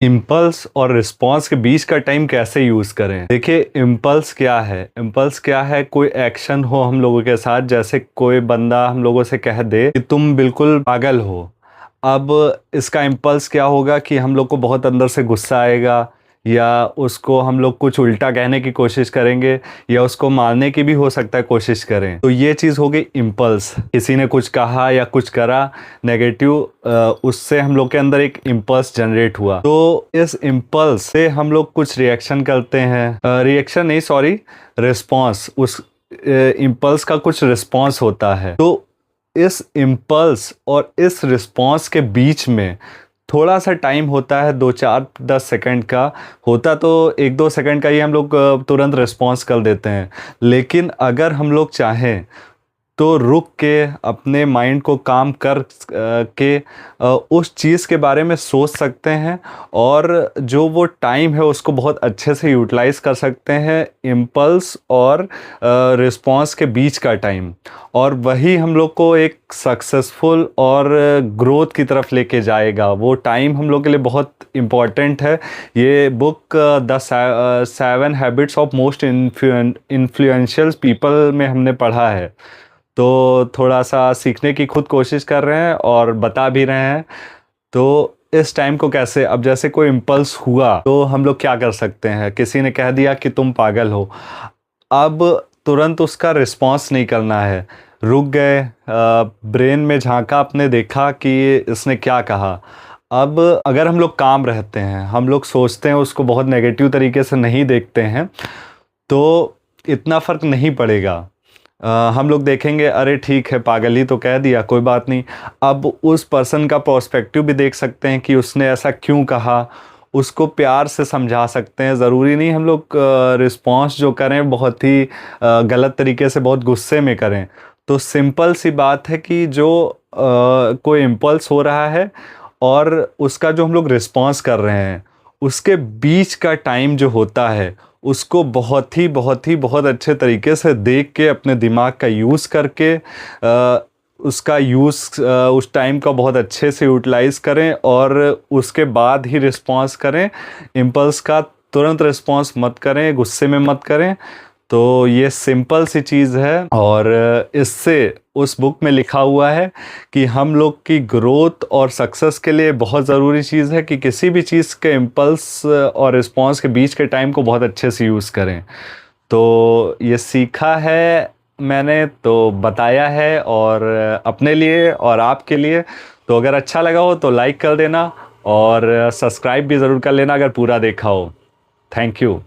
Impulse और response के बीच का टाइम कैसे यूज़ करें। देखिए, इम्पल्स क्या है? इम्पल्स क्या है? कोई एक्शन हो हम लोगों के साथ, जैसे कोई बंदा हम लोगों से कह दे कि तुम बिल्कुल पागल हो। अब इसका इम्पल्स क्या होगा कि हम लोग को बहुत अंदर से गुस्सा आएगा, या उसको हम लोग कुछ उल्टा कहने की कोशिश करेंगे, या उसको मारने की भी हो सकता है कोशिश करें। तो ये चीज़ हो गई इम्पल्स। किसी ने कुछ कहा या कुछ करा नेगेटिव, उससे हम लोग के अंदर एक इम्पल्स जनरेट हुआ। तो इस इम्पल्स से हम लोग कुछ रिएक्शन करते हैं, रिएक्शन नहीं, सॉरी, रिस्पॉन्स। उस इम्पल्स का कुछ रिस्पॉन्स होता है। तो इस इम्पल्स और इस रिस्पॉन्स के बीच में थोड़ा सा टाइम होता है, 2-4-10 सेकंड का होता। तो 1-2 सेकंड का ही हम लोग तुरंत रिस्पॉन्स कर देते हैं। लेकिन अगर हम लोग चाहें तो रुक के अपने माइंड को काम कर के उस चीज़ के बारे में सोच सकते हैं, और जो वो टाइम है उसको बहुत अच्छे से यूटिलाइज़ कर सकते हैं, इम्पल्स और रिस्पॉन्स के बीच का टाइम। और वही हम लोग को एक सक्सेसफुल और ग्रोथ की तरफ लेके जाएगा। वो टाइम हम लोग के लिए बहुत इम्पॉर्टेंट है। ये book the 7 habits of most influential people में हमने पढ़ा है। तो थोड़ा सा सीखने की खुद कोशिश कर रहे हैं और बता भी रहे हैं। तो इस टाइम को कैसे, अब जैसे कोई इम्पल्स हुआ तो हम लोग क्या कर सकते हैं? किसी ने कह दिया कि तुम पागल हो। अब तुरंत उसका रिस्पॉन्स नहीं करना है। रुक गए, ब्रेन में झांका, आपने देखा कि इसने क्या कहा। अब अगर हम लोग काम रहते हैं, हम लोग सोचते हैं, उसको बहुत नेगेटिव तरीके से नहीं देखते हैं, तो इतना फ़र्क नहीं पड़ेगा। हम लोग देखेंगे, अरे ठीक है, पागल ही तो कह दिया, कोई बात नहीं। अब उस पर्सन का पर्सपेक्टिव भी देख सकते हैं कि उसने ऐसा क्यों कहा, उसको प्यार से समझा सकते हैं। ज़रूरी नहीं हम लोग रिस्पॉन्स जो करें बहुत ही गलत तरीके से, बहुत गुस्से में करें। तो सिंपल सी बात है कि जो कोई इम्पल्स हो रहा है और उसका जो हम लोग रिस्पॉन्स कर रहे हैं, उसके बीच का टाइम जो होता है, उसको बहुत अच्छे तरीके से देख के, अपने दिमाग का यूज़ करके उसका यूज़, उस टाइम का बहुत अच्छे से यूटिलाइज़ करें, और उसके बाद ही रिस्पॉन्स करें। इम्पल्स का तुरंत रिस्पॉन्स मत करें, गुस्से में मत करें। तो ये सिंपल सी चीज़ है, और इससे उस बुक में लिखा हुआ है कि हम लोग की ग्रोथ और सक्सेस के लिए बहुत ज़रूरी चीज़ है कि किसी भी चीज़ के इम्पल्स और रिस्पॉन्स के बीच के टाइम को बहुत अच्छे से यूज़ करें। तो ये सीखा है मैंने, तो बताया है, और अपने लिए और आपके लिए। तो अगर अच्छा लगा हो तो लाइक कर देना, और सब्सक्राइब भी ज़रूर कर लेना अगर पूरा देखा हो। Thank you.